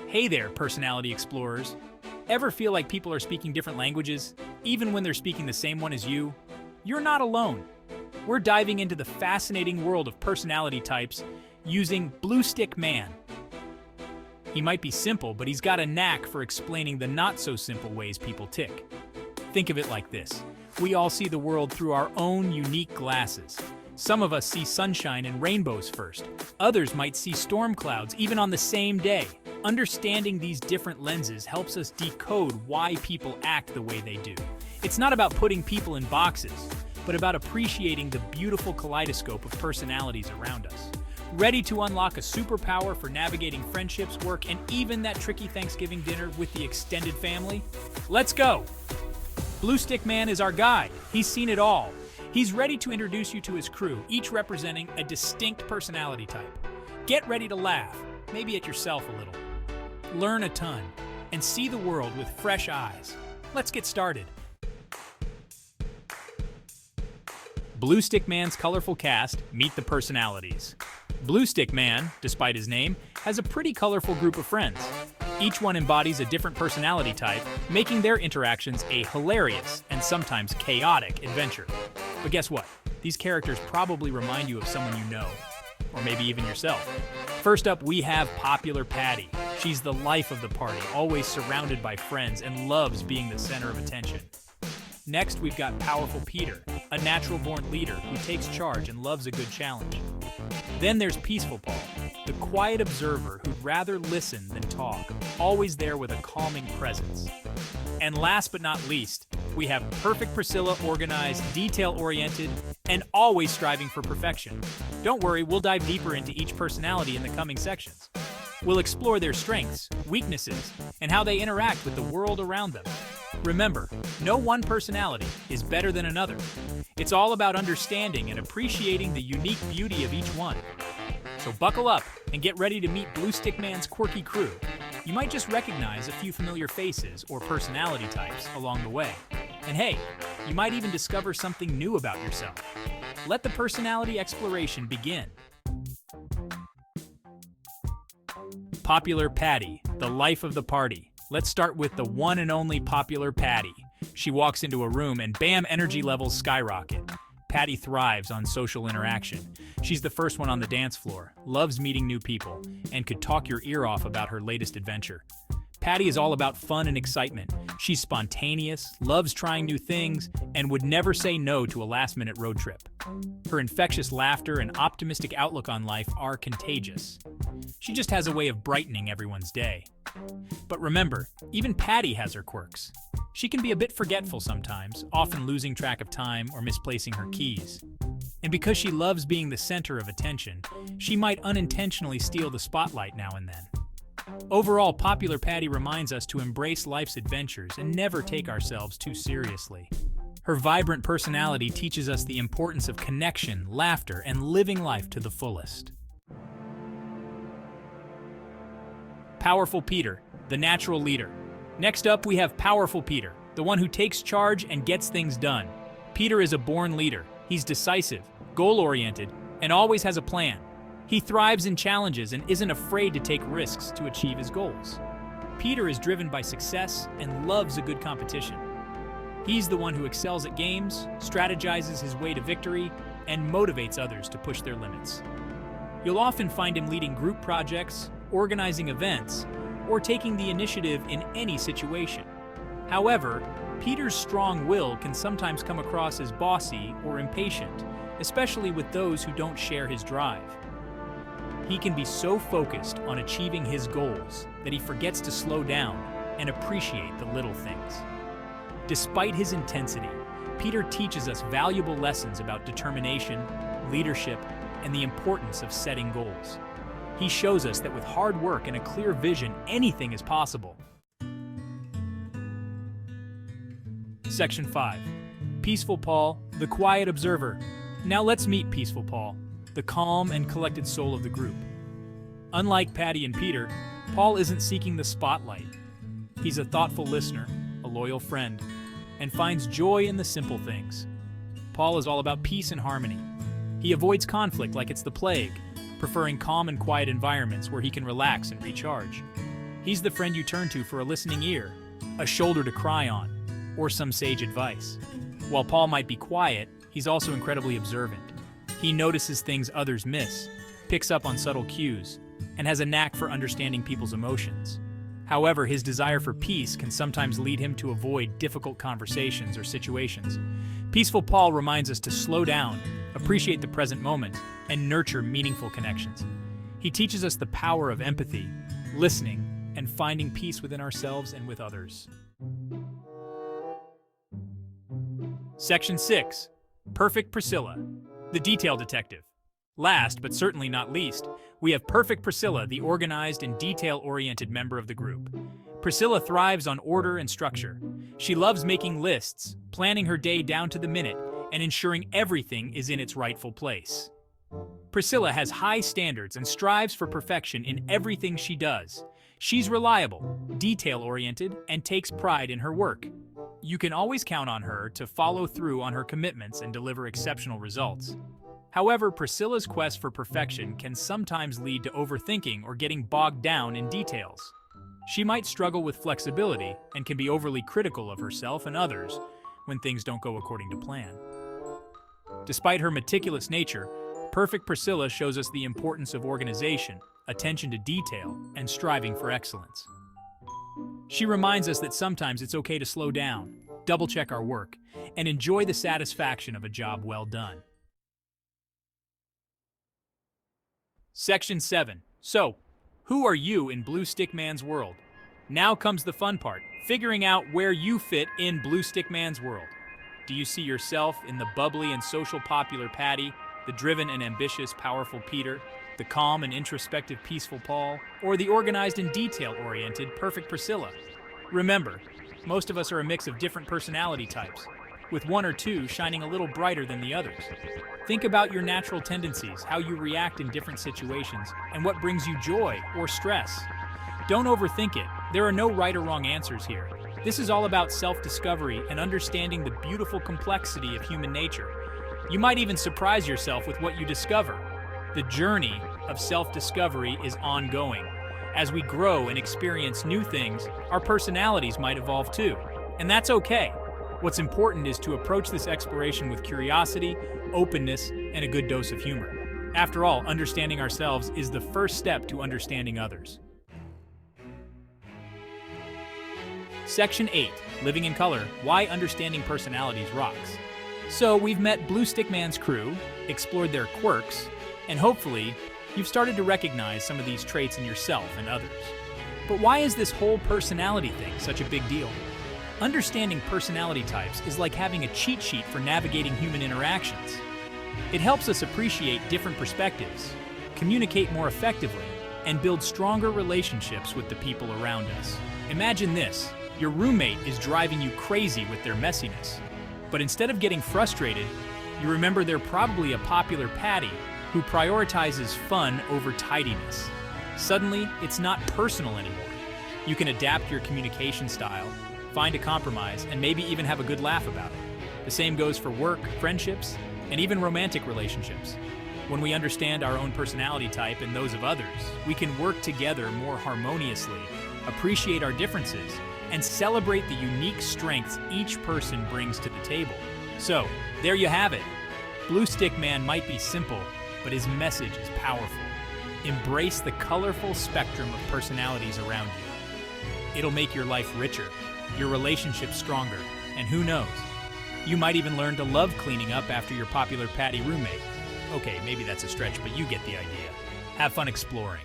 Hey there, personality explorers. Ever feel like people are speaking different languages, even when they're speaking the same one as you? You're not alone. We're diving into the fascinating world of personality types using Blue Stick Man. He might be simple, but he's got a knack for explaining the not-so-simple ways people tick. Think of it like this. We all see the world through our own unique glasses. Some of us see sunshine and rainbows first. Others might see storm clouds even on the same day. Understanding these different lenses helps us decode why people act the way they do. It's not about putting people in boxes, but about appreciating the beautiful kaleidoscope of personalities around us. Ready to unlock a superpower for navigating friendships, work, and even that tricky Thanksgiving dinner with the extended family? Let's go! Blue Stick Man is our guide. He's seen it all. He's ready to introduce you to his crew, each representing a distinct personality type. Get ready to laugh, maybe at yourself a little. Learn a ton, and see the world with fresh eyes. Let's get started. Blue Stick Man's colorful cast, meet the personalities. Blue Stick Man, despite his name, has a pretty colorful group of friends. Each one embodies a different personality type, making their interactions a hilarious and sometimes chaotic adventure. But guess what? These characters probably remind you of someone you know, or maybe even yourself. First up, we have Popular Patty. She's the life of the party, always surrounded by friends and loves being the center of attention. Next, we've got Powerful Peter, a natural-born leader who takes charge and loves a good challenge. Then there's Peaceful Paul, the quiet observer who'd rather listen than talk, always there with a calming presence. And last but not least, we have Perfect Priscilla, organized, detail-oriented, and always striving for perfection. Don't worry, we'll dive deeper into each personality in the coming sections. We'll explore their strengths, weaknesses, and how they interact with the world around them. Remember, no one personality is better than another. It's all about understanding and appreciating the unique beauty of each one. So buckle up and get ready to meet Blue Stick Man's quirky crew. You might just recognize a few familiar faces or personality types along the way. And hey, you might even discover something new about yourself. Let the personality exploration begin. Popular Patty, the life of the party. Let's start with the one and only Popular Patty. She walks into a room and bam, energy levels skyrocket. Patty thrives on social interaction. She's the first one on the dance floor, loves meeting new people, and could talk your ear off about her latest adventure. Patty is all about fun and excitement. She's spontaneous, loves trying new things, and would never say no to a last-minute road trip. Her infectious laughter and optimistic outlook on life are contagious. She just has a way of brightening everyone's day. But remember, even Patty has her quirks. She can be a bit forgetful sometimes, often losing track of time or misplacing her keys. And because she loves being the center of attention, she might unintentionally steal the spotlight now and then. Overall, Popular Patty reminds us to embrace life's adventures and never take ourselves too seriously. Her vibrant personality teaches us the importance of connection, laughter, and living life to the fullest. Powerful Peter, the natural leader. Next up, we have Powerful Peter, the one who takes charge and gets things done. Peter is a born leader. He's decisive, goal-oriented, and always has a plan. He thrives in challenges and isn't afraid to take risks to achieve his goals. Peter is driven by success and loves a good competition. He's the one who excels at games, strategizes his way to victory, and motivates others to push their limits. You'll often find him leading group projects, organizing events, or taking the initiative in any situation. However, Peter's strong will can sometimes come across as bossy or impatient, especially with those who don't share his drive. He can be so focused on achieving his goals that he forgets to slow down and appreciate the little things. Despite his intensity, Peter teaches us valuable lessons about determination, leadership, and the importance of setting goals. He shows us that with hard work and a clear vision, anything is possible. Section 5. Peaceful Paul, the quiet observer. Now let's meet Peaceful Paul, the calm and collected soul of the group. Unlike Patty and Peter, Paul isn't seeking the spotlight. He's a thoughtful listener, a loyal friend, and finds joy in the simple things. Paul is all about peace and harmony. He avoids conflict like it's the plague, preferring calm and quiet environments where he can relax and recharge. He's the friend you turn to for a listening ear, a shoulder to cry on, or some sage advice. While Paul might be quiet, he's also incredibly observant. He notices things others miss, picks up on subtle cues, and has a knack for understanding people's emotions. However, his desire for peace can sometimes lead him to avoid difficult conversations or situations. Peaceful Paul reminds us to slow down, appreciate the present moment, and nurture meaningful connections. He teaches us the power of empathy, listening, and finding peace within ourselves and with others. Section 6. Perfect Priscilla, the detail detective. Last, but certainly not least, we have Perfect Priscilla, the organized and detail-oriented member of the group. Priscilla thrives on order and structure. She loves making lists, planning her day down to the minute, and ensuring everything is in its rightful place. Priscilla has high standards and strives for perfection in everything she does. She's reliable, detail-oriented, and takes pride in her work. You can always count on her to follow through on her commitments and deliver exceptional results. However, Priscilla's quest for perfection can sometimes lead to overthinking or getting bogged down in details. She might struggle with flexibility and can be overly critical of herself and others when things don't go according to plan. Despite her meticulous nature, Perfect Priscilla shows us the importance of organization, attention to detail, and striving for excellence. She reminds us that sometimes it's okay to slow down, double-check our work, and enjoy the satisfaction of a job well done. Section 7. So, who are you in Blue Stick Man's world? Now comes the fun part, figuring out where you fit in Blue Stick Man's world. Do you see yourself in the bubbly and social popular Patty, the driven and ambitious powerful Peter, the calm and introspective peaceful Paul, or the organized and detail-oriented perfect Priscilla? Remember, most of us are a mix of different personality types, with one or two shining a little brighter than the others. Think about your natural tendencies, how you react in different situations, and what brings you joy or stress. Don't overthink it. There are no right or wrong answers here. This is all about self-discovery and understanding the beautiful complexity of human nature. You might even surprise yourself with what you discover. The journey of self-discovery is ongoing. As we grow and experience new things, our personalities might evolve too. And that's okay. What's important is to approach this exploration with curiosity, openness, and a good dose of humor. After all, understanding ourselves is the first step to understanding others. Section 8. Living in Color, Why Understanding Personalities Rocks. So we've met Blue Stick Man's crew, explored their quirks, and hopefully, you've started to recognize some of these traits in yourself and others. But why is this whole personality thing such a big deal? Understanding personality types is like having a cheat sheet for navigating human interactions. It helps us appreciate different perspectives, communicate more effectively, and build stronger relationships with the people around us. Imagine this: your roommate is driving you crazy with their messiness. But instead of getting frustrated, you remember they're probably a popular Patty who prioritizes fun over tidiness. Suddenly, it's not personal anymore. You can adapt your communication style, find a compromise, and maybe even have a good laugh about it. The same goes for work, friendships, and even romantic relationships. When we understand our own personality type and those of others, we can work together more harmoniously, appreciate our differences, and celebrate the unique strengths each person brings to the table. So, there you have it. Blue Stick Man might be simple, but his message is powerful. Embrace the colorful spectrum of personalities around you. It'll make your life richer, your relationships stronger, and who knows, you might even learn to love cleaning up after your popular Patty roommate. Okay, maybe that's a stretch, but you get the idea. Have fun exploring.